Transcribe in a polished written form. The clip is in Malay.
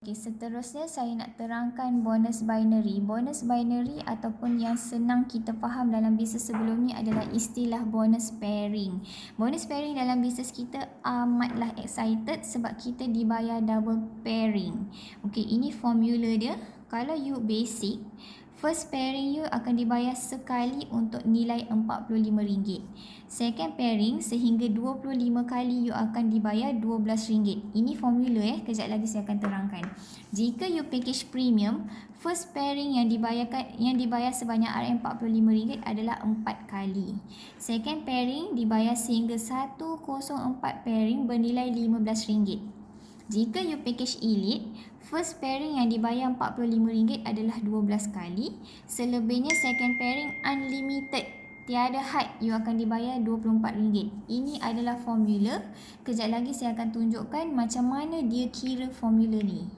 Okay, seterusnya saya nak terangkan bonus binary. Bonus binary ataupun yang senang kita faham dalam bisnes sebelum ni adalah istilah bonus pairing. Bonus pairing dalam bisnes kita amatlah excited sebab kita dibayar double pairing. Okay, ini formula dia. Kalau you basic, first pairing you akan dibayar sekali untuk nilai RM45. Second pairing sehingga 25 kali you akan dibayar RM12. Ini formula kejap lagi saya akan terangkan. Jika you package premium, first pairing yang dibayar sebanyak RM45 adalah 4 kali. Second pairing dibayar sehingga 104 pairing bernilai RM15. Jika you package elite, first pairing yang dibayar RM45 adalah 12 kali. Selebihnya second pairing unlimited. Tiada had, you akan dibayar RM24. Ini adalah formula. Kejap lagi saya akan tunjukkan macam mana dia kira formula ni.